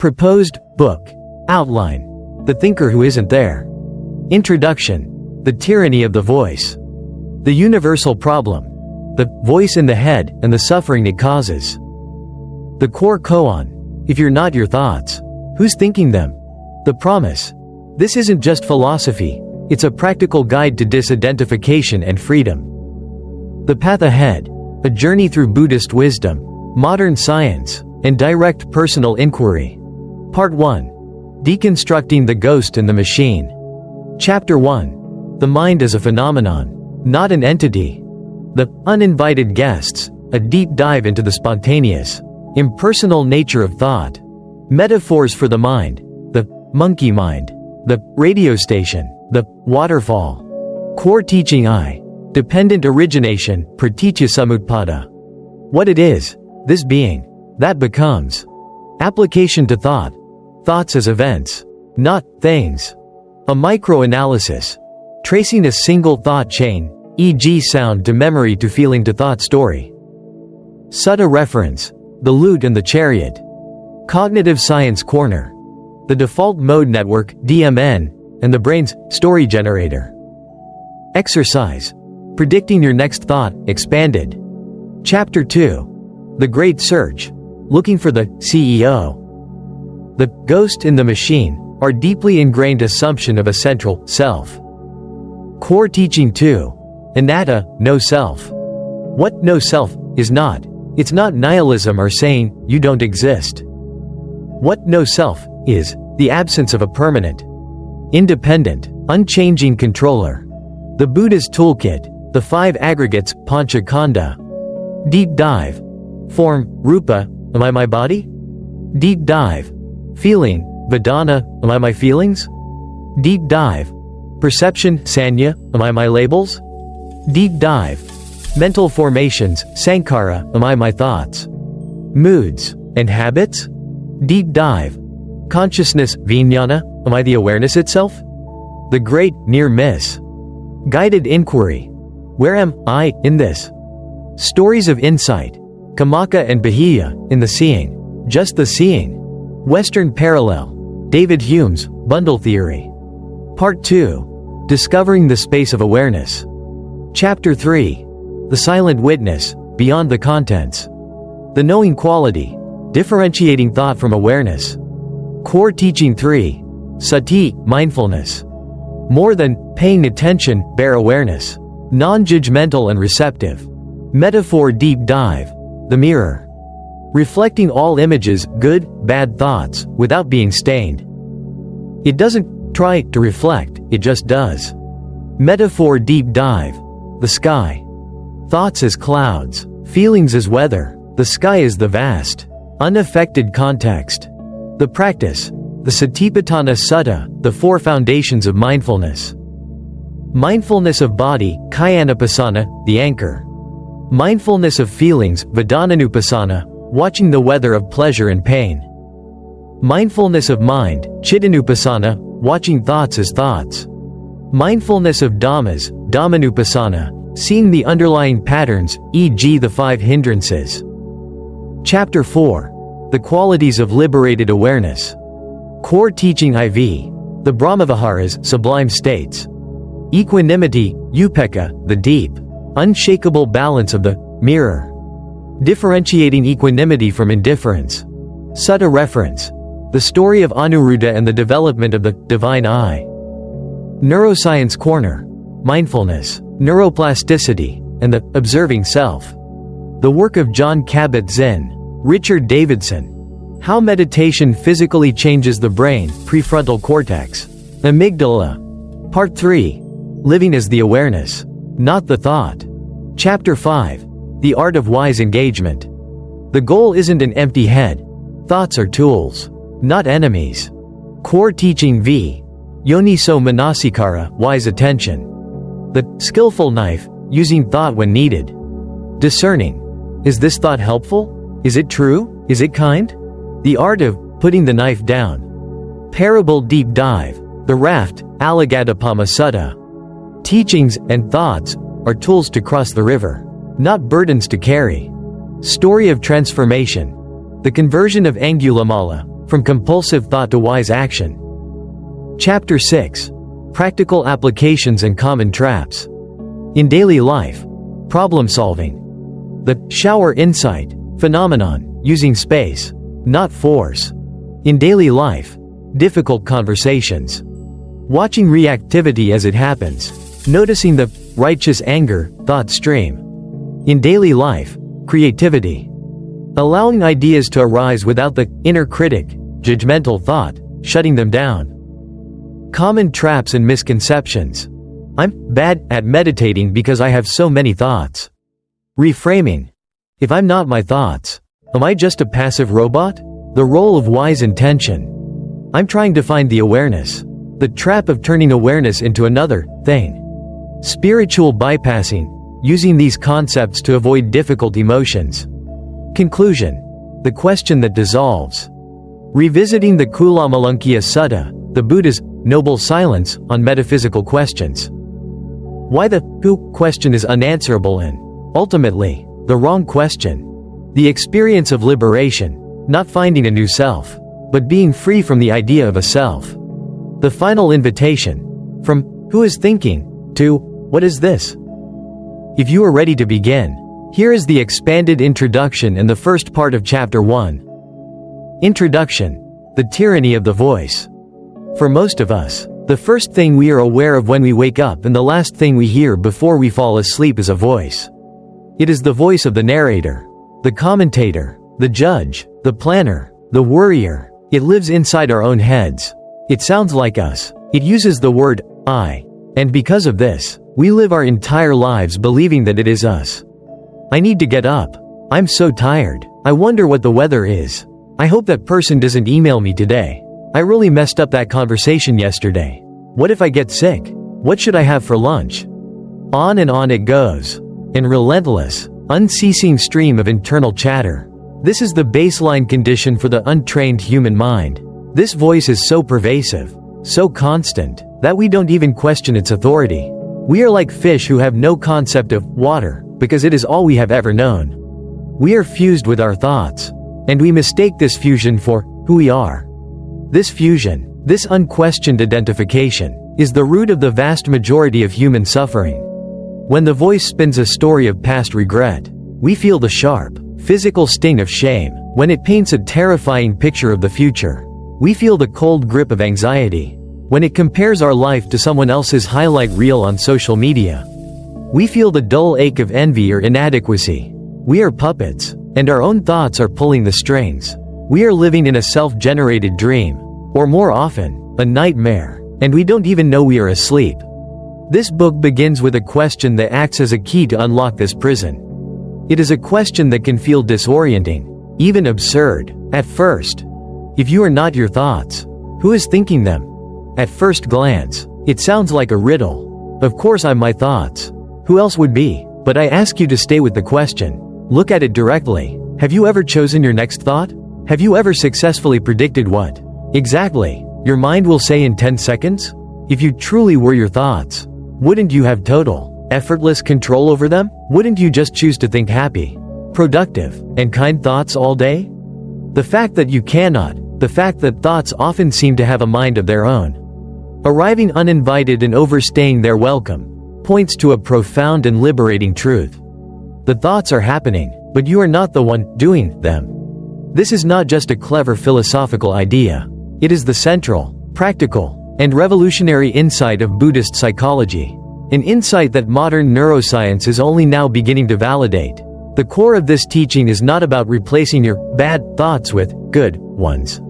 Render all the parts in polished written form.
Proposed book. Outline. The thinker who isn't there. Introduction. The tyranny of the voice. The universal problem. The voice in the head and the suffering it causes. The core koan. If you're not your thoughts, who's thinking them? The promise. This isn't just philosophy, it's a practical guide to disidentification and freedom. The path ahead. A journey through Buddhist wisdom, modern science, and direct personal inquiry. Part 1. Deconstructing the ghost and the machine. Chapter 1. The mind as a phenomenon, not an entity. The uninvited guests, a deep dive into the spontaneous, impersonal nature of thought. Metaphors for the mind. The monkey mind. The radio station. The waterfall. Core teaching I. Dependent origination, praticya samutpada. What it is, this being, that becomes. Application to thought. Thoughts as events, not things. A microanalysis. Tracing a single thought chain, e.g. sound to memory to feeling to thought story. Sutta reference. The lute and the chariot. Cognitive Science Corner. The Default Mode Network, DMN, and the brain's story generator. Exercise. Predicting your next thought, expanded. Chapter 2. The Great Search. Looking for the CEO. The ghost in the machine, our deeply ingrained assumption of a central self. Core teaching 2. Anatta, no self. What no self is not. It's not nihilism or saying, you don't exist. What no self is, the absence of a permanent, independent, unchanging controller. The Buddhist toolkit. The 5 aggregates, panchakanda. Deep dive. Form, rupa, am I my body? Deep dive. Feeling, vedana, am I my feelings? Deep dive. Perception, sanya, am I my labels? Deep dive. Mental formations, sankhara, am I my thoughts? Moods, and habits? Deep dive. Consciousness, vijnana, am I the awareness itself? The great, near miss. Guided inquiry. Where am I in this? Stories of insight. Kamaka and Bahiya, in the seeing. Just the seeing. Western parallel. David Hume's bundle theory. Part 2. Discovering the space of awareness. Chapter 3. The silent witness, beyond the contents. The knowing quality. Differentiating thought from awareness. Core teaching 3. Sati, mindfulness. More than paying attention, bare awareness. Non-judgmental and receptive. Metaphor deep dive. The mirror. Reflecting all images, good, bad thoughts, without being stained. It doesn't try to reflect, it just does. Metaphor deep dive. The sky. Thoughts as clouds. Feelings as weather. The sky is the vast, unaffected context. The practice. The Satipatthana Sutta, the 4 foundations of mindfulness. Mindfulness of body, Kayanupassana, the anchor. Mindfulness of feelings, Vedananupassana, watching the weather of pleasure and pain. Mindfulness of mind, Chittanupassana, watching thoughts as thoughts. Mindfulness of dhammas, Dhammanupassana, seeing the underlying patterns, e.g. the 5 hindrances. Chapter 4. The qualities of liberated awareness. Core teaching IV. The Brahmaviharas, sublime states. Equanimity, Upekkha, the deep, unshakable balance of the mirror. Differentiating equanimity from indifference. Sutta reference. The story of Anuruddha and the development of the divine eye. Neuroscience Corner. Mindfulness, neuroplasticity, and the observing self. The work of John Kabat-Zinn, Richard Davidson. How meditation physically changes the brain, prefrontal cortex, amygdala. Part 3. Living as the awareness, not the thought. Chapter 5. The art of wise engagement. The goal isn't an empty head. Thoughts are tools, not enemies. Core teaching V. Yoniso manasikara, wise attention. The skillful knife, using thought when needed. Discerning. Is this thought helpful? Is it true? Is it kind? The art of putting the knife down. Parable deep dive. The raft, Alagaddapama Sutta. Teachings and thoughts are tools to cross the river, not burdens to carry. Story of transformation. The conversion of Angulimala, From compulsive thought to wise action. Chapter 6. Practical applications and common traps. In daily life. Problem solving. The shower insight phenomenon, using space, not force. In daily life. Difficult conversations. Watching reactivity as it happens. Noticing the righteous anger thought stream. In daily life. Creativity. Allowing ideas to arise without the inner critic, judgmental thought, shutting them down. Common traps and misconceptions. I'm bad at meditating because I have so many thoughts. Reframing. If I'm not my thoughts, am I just a passive robot? The role of wise intention. I'm trying to find the awareness. The trap of turning awareness into another thing. Spiritual bypassing. Using these concepts to avoid difficult emotions. Conclusion. The question that dissolves. Revisiting the Kulamalunkiya Sutta, the Buddha's noble silence on metaphysical questions. Why the who question is unanswerable and, ultimately, the wrong question. The experience of liberation, not finding a new self, but being free from the idea of a self. The final invitation. From who is thinking to what is this? If you are ready to begin, here is the expanded introduction and the first part of Chapter 1. Introduction. The tyranny of the voice. For most of us, the first thing we are aware of when we wake up and the last thing we hear before we fall asleep is a voice. It is the voice of the narrator, the commentator, the judge, the planner, the worrier. It lives inside our own heads. It sounds like us. It uses the word I. And because of this, we live our entire lives believing that it is us. I need to get up. I'm so tired. I wonder what the weather is. I hope that person doesn't email me today. I really messed up that conversation yesterday. What if I get sick? What should I have for lunch? On and on it goes. An relentless, unceasing stream of internal chatter. This is the baseline condition for the untrained human mind. This voice is so pervasive, so constant, that we don't even question its authority. We are like fish who have no concept of water, because it is all we have ever known. We are fused with our thoughts, and we mistake this fusion for who we are. This fusion, this unquestioned identification, is the root of the vast majority of human suffering. When the voice spins a story of past regret, we feel the sharp, physical sting of shame. When it paints a terrifying picture of the future, we feel the cold grip of anxiety. When it compares our life to someone else's highlight reel on social media, we feel the dull ache of envy or inadequacy. We are puppets, and our own thoughts are pulling the strings. We are living in a self-generated dream, or more often, a nightmare, and we don't even know we are asleep. This book begins with a question that acts as a key to unlock this prison. It is a question that can feel disorienting, even absurd, at first. If you are not your thoughts, who is thinking them? At first glance, it sounds like a riddle. Of course I'm my thoughts. Who else would be? But I ask you to stay with the question. Look at it directly. Have you ever chosen your next thought? Have you ever successfully predicted what exactly your mind will say in 10 seconds? If you truly were your thoughts, wouldn't you have total, effortless control over them? Wouldn't you just choose to think happy, productive, and kind thoughts all day? The fact that you cannot, the fact that thoughts often seem to have a mind of their own, arriving uninvited and overstaying their welcome, points to a profound and liberating truth. The thoughts are happening, but you are not the one doing them. This is not just a clever philosophical idea. It is the central, practical, and revolutionary insight of Buddhist psychology. An insight that modern neuroscience is only now beginning to validate. The core of this teaching is not about replacing your bad thoughts with good ones.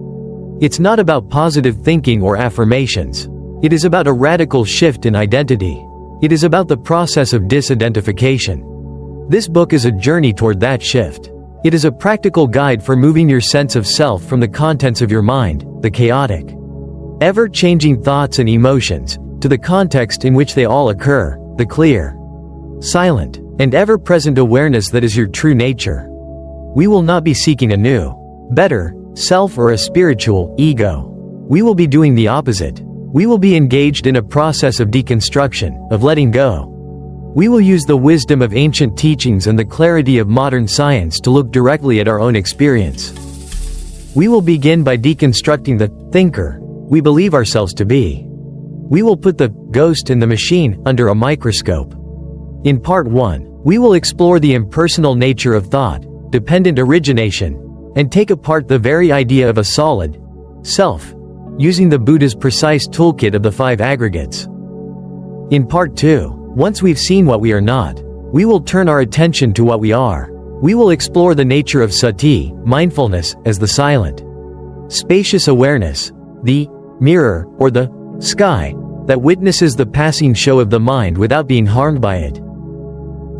It's not about positive thinking or affirmations. It is about a radical shift in identity. It is about the process of disidentification. This book is a journey toward that shift. It is a practical guide for moving your sense of self from the contents of your mind, the chaotic, ever-changing thoughts and emotions, to the context in which they all occur, the clear, silent, and ever-present awareness that is your true nature. We will not be seeking a new, better, self or a spiritual ego. We will be doing the opposite. We will be engaged in a process of deconstruction, of letting go. We will use the wisdom of ancient teachings and the clarity of modern science to look directly at our own experience. We will begin by deconstructing the thinker we believe ourselves to be. We will put the ghost in the machine under a microscope. In Part 1, we will explore the impersonal nature of thought, dependent origination, and take apart the very idea of a solid self, using the Buddha's precise toolkit of the 5 aggregates. In Part 2, once we've seen what we are not, we will turn our attention to what we are. We will explore the nature of Sati, mindfulness, as the silent, spacious awareness, the mirror, or the sky, that witnesses the passing show of the mind without being harmed by it.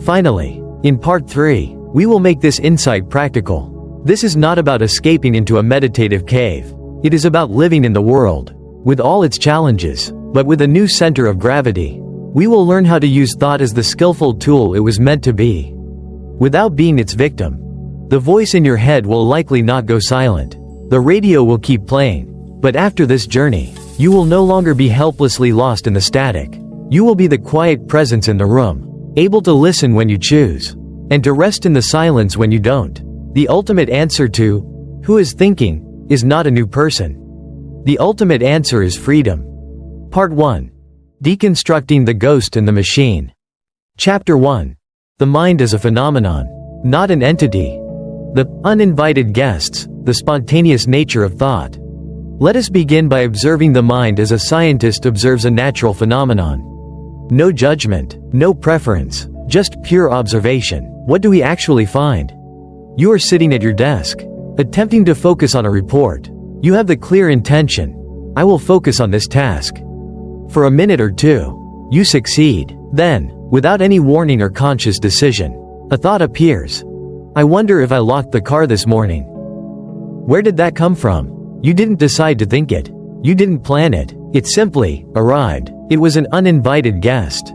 Finally, in Part 3, we will make this insight practical. This is not about escaping into a meditative cave. It is about living in the world, with all its challenges, but with a new center of gravity. We will learn how to use thought as the skillful tool it was meant to be, without being its victim. The voice in your head will likely not go silent. The radio will keep playing. But after this journey, you will no longer be helplessly lost in the static. You will be the quiet presence in the room, able to listen when you choose, and to rest in the silence when you don't. The ultimate answer to who is thinking is not a new person. The ultimate answer is freedom. Part 1. Deconstructing the ghost in the machine. Chapter 1. The mind is a phenomenon, not an entity. The uninvited guests, the spontaneous nature of thought. Let us begin by observing the mind as a scientist observes a natural phenomenon. No judgment, no preference, just pure observation. What do we actually find? You are sitting at your desk, attempting to focus on a report. You have the clear intention, I will focus on this task. For a minute or two, you succeed. Then, without any warning or conscious decision, a thought appears. I wonder if I locked the car this morning. Where did that come from? You didn't decide to think it. You didn't plan it. It simply arrived. It was an uninvited guest.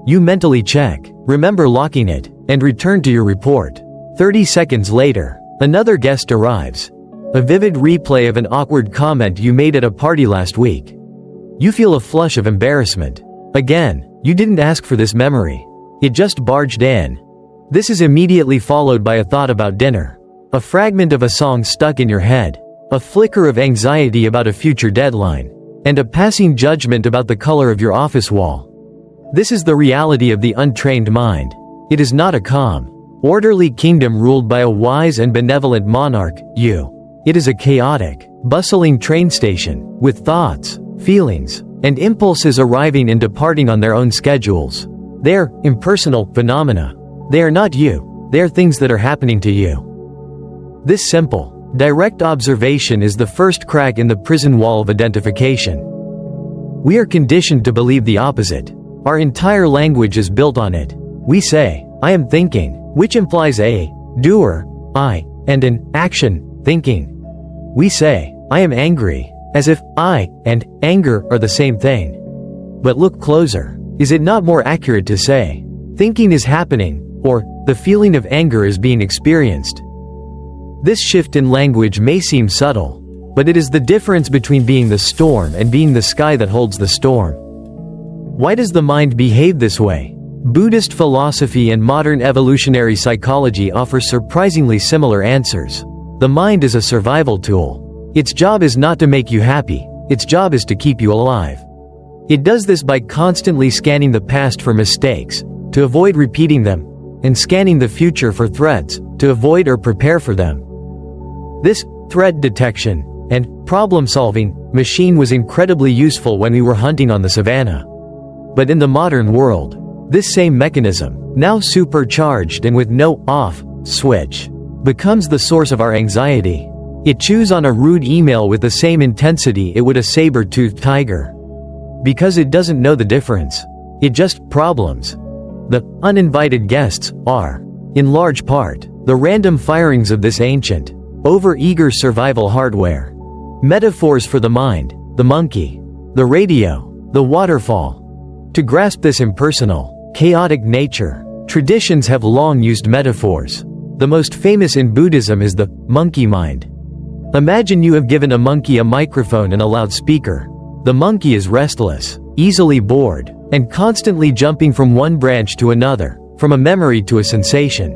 You mentally check, remember locking it, and return to your report. 30 seconds later, another guest arrives. A vivid replay of an awkward comment you made at a party last week. You feel a flush of embarrassment. Again, you didn't ask for this memory. It just barged in. This is immediately followed by a thought about dinner. A fragment of a song stuck in your head. A flicker of anxiety about a future deadline. And a passing judgment about the color of your office wall. This is the reality of the untrained mind. It is not a calm, orderly kingdom ruled by a wise and benevolent monarch, you. It is a chaotic, bustling train station, with thoughts, feelings, and impulses arriving and departing on their own schedules. They are impersonal phenomena. They are not you. They are things that are happening to you. This simple, direct observation is the first crack in the prison wall of identification. We are conditioned to believe the opposite. Our entire language is built on it. We say, I am thinking, which implies a doer, I, and an action, thinking. We say, I am angry, as if I and anger are the same thing. But look closer. Is it not more accurate to say, thinking is happening, or the feeling of anger is being experienced? This shift in language may seem subtle, but it is the difference between being the storm and being the sky that holds the storm. Why does the mind behave this way? Buddhist philosophy and modern evolutionary psychology offer surprisingly similar answers. The mind is a survival tool. Its job is not to make you happy, its job is to keep you alive. It does this by constantly scanning the past for mistakes, to avoid repeating them, and scanning the future for threats, to avoid or prepare for them. This threat detection and problem-solving machine was incredibly useful when we were hunting on the savannah. But in the modern world, this same mechanism, now supercharged and with no off switch, becomes the source of our anxiety. It chews on a rude email with the same intensity it would a saber-toothed tiger. Because it doesn't know the difference. It just problems. The uninvited guests are, in large part, the random firings of this ancient, over-eager survival hardware. Metaphors for the mind, the monkey, the radio, the waterfall. To grasp this impersonal, chaotic nature, traditions have long used metaphors. The most famous in Buddhism is the monkey mind. Imagine you have given a monkey a microphone and a loudspeaker. The monkey is restless, easily bored, and constantly jumping from one branch to another, from a memory to a sensation,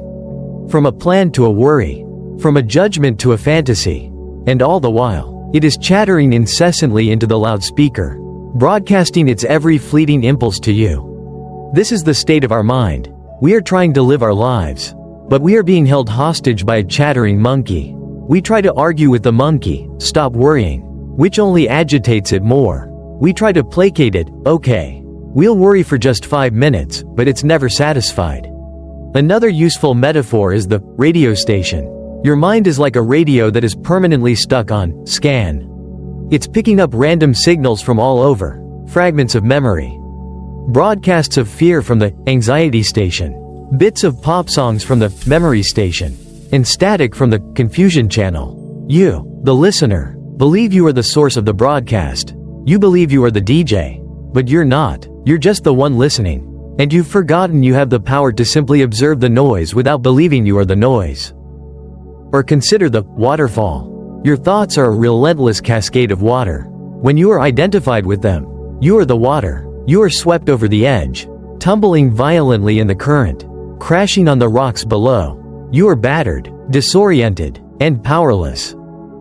from a plan to a worry, from a judgment to a fantasy. And all the while, it is chattering incessantly into the loudspeaker, broadcasting its every fleeting impulse to you. This is the state of our mind. We are trying to live our lives, but we are being held hostage by a chattering monkey. We try to argue with the monkey, stop worrying, which only agitates it more. We try to placate it, okay, we'll worry for just 5 minutes, but it's never satisfied. Another useful metaphor is the radio station. Your mind is like a radio that is permanently stuck on scan. It's picking up random signals from all over, fragments of memory, broadcasts of fear from the anxiety station, bits of pop songs from the memory station, and static from the confusion channel. You, the listener, believe you are the source of the broadcast. You believe you are the DJ. But you're not. You're just the one listening. And you've forgotten you have the power to simply observe the noise without believing you are the noise. Or consider the waterfall. Your thoughts are a relentless cascade of water. When you are identified with them, you are the water. You are swept over the edge, tumbling violently in the current, crashing on the rocks below. You are battered, disoriented, and powerless.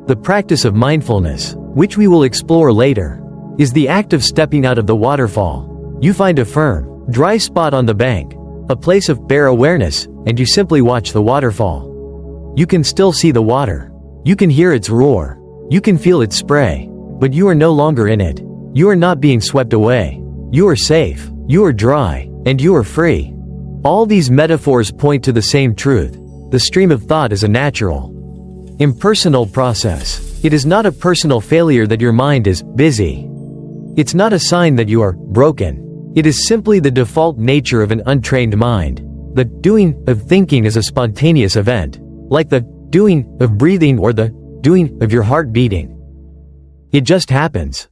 The practice of mindfulness, which we will explore later, is the act of stepping out of the waterfall. You find a firm, dry spot on the bank, a place of bare awareness, and you simply watch the waterfall. You can still see the water. You can hear its roar. You can feel its spray. But you are no longer in it. You are not being swept away. You are safe. You are dry. And you are free. All these metaphors point to the same truth. The stream of thought is a natural, impersonal process. It is not a personal failure that your mind is busy. It's not a sign that you are broken. It is simply the default nature of an untrained mind. The doing of thinking is a spontaneous event, like the doing of breathing or the doing of your heart beating. It just happens.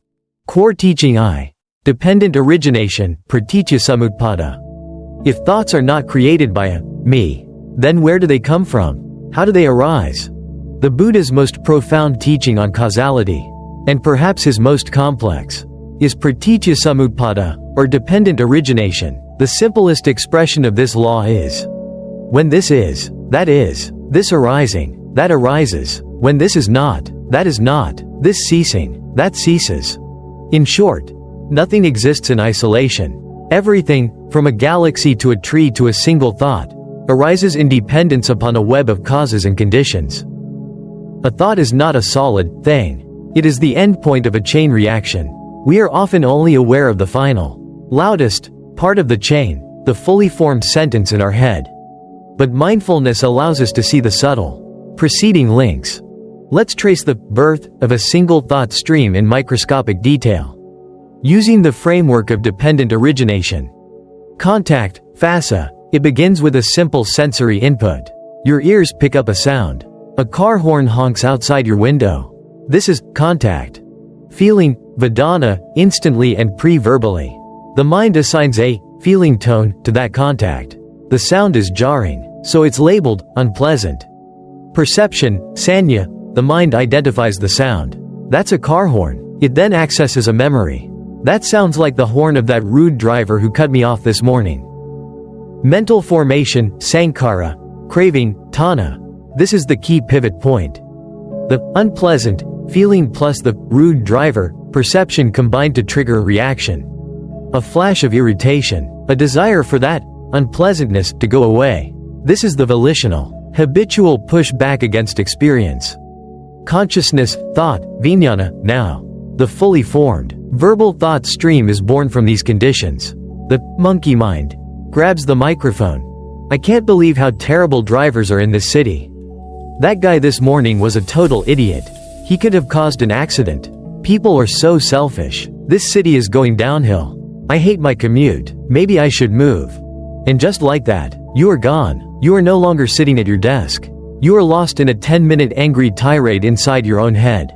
Core teaching I. Dependent origination, pratitya samutpada. If thoughts are not created by a me, then where do they come from? How do they arise? The Buddha's most profound teaching on causality, and perhaps his most complex, is pratitya samutpada, or dependent origination. The simplest expression of this law is, when this is, that is, this arising, that arises, when this is not, that is not, this ceasing, that ceases. In short, nothing exists in isolation. Everything, from a galaxy to a tree to a single thought, arises in dependence upon a web of causes and conditions. A thought is not a solid thing. It is the endpoint of a chain reaction. We are often only aware of the final, loudest part of the chain, the fully formed sentence in our head. But mindfulness allows us to see the subtle, preceding links. Let's trace the birth of a single thought stream in microscopic detail, using the framework of dependent origination. Contact, phassa. It begins with a simple sensory input. Your ears pick up a sound. A car horn honks outside your window. This is contact. Feeling, vedana, instantly and pre-verbally. The mind assigns a feeling tone to that contact. The sound is jarring, so it's labeled unpleasant. Perception, sanya. The mind identifies the sound. That's a car horn. It then accesses a memory. That sounds like the horn of that rude driver who cut me off this morning. Mental formation, sankhara, craving, tanha. This is the key pivot point. The unpleasant feeling plus the rude driver perception combine to trigger a reaction. A flash of irritation, a desire for that unpleasantness to go away. This is the volitional, habitual push back against experience. Consciousness, thought, vijnana, now. The fully formed, verbal thought stream is born from these conditions. The monkey mind grabs the microphone. I can't believe how terrible drivers are in this city. That guy this morning was a total idiot. He could have caused an accident. People are so selfish. This city is going downhill. I hate my commute. Maybe I should move. And just like that, you are gone. You are no longer sitting at your desk. You are lost in a 10-minute angry tirade inside your own head.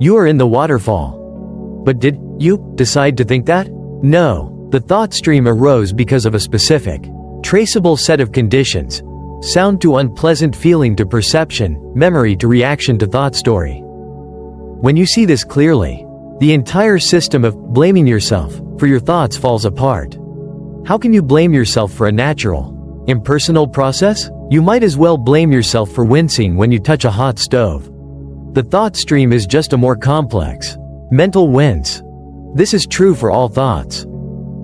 You are in the waterfall. But did you decide to think that? No. The thought stream arose because of a specific, traceable set of conditions. Sound to unpleasant feeling to perception, memory to reaction to thought story. When you see this clearly, the entire system of blaming yourself for your thoughts falls apart. How can you blame yourself for a natural, impersonal process? You might as well blame yourself for wincing when you touch a hot stove. The thought stream is just a more complex mental wince. This is true for all thoughts.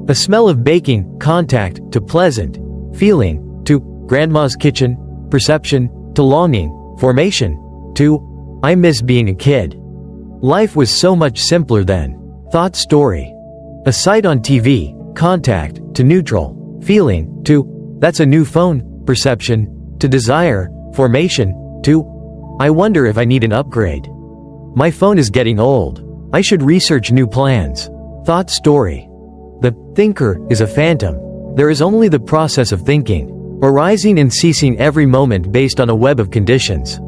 A smell of baking, contact, to pleasant feeling, to grandma's kitchen, perception, to longing, formation, to I miss being a kid. Life was so much simpler then. Thought story. A sight on TV, contact, to neutral feeling, to that's a new phone, perception, to desire, formation, to I wonder if I need an upgrade. My phone is getting old. I should research new plans. Thought story. The thinker is a phantom. There is only the process of thinking, arising and ceasing every moment based on a web of conditions.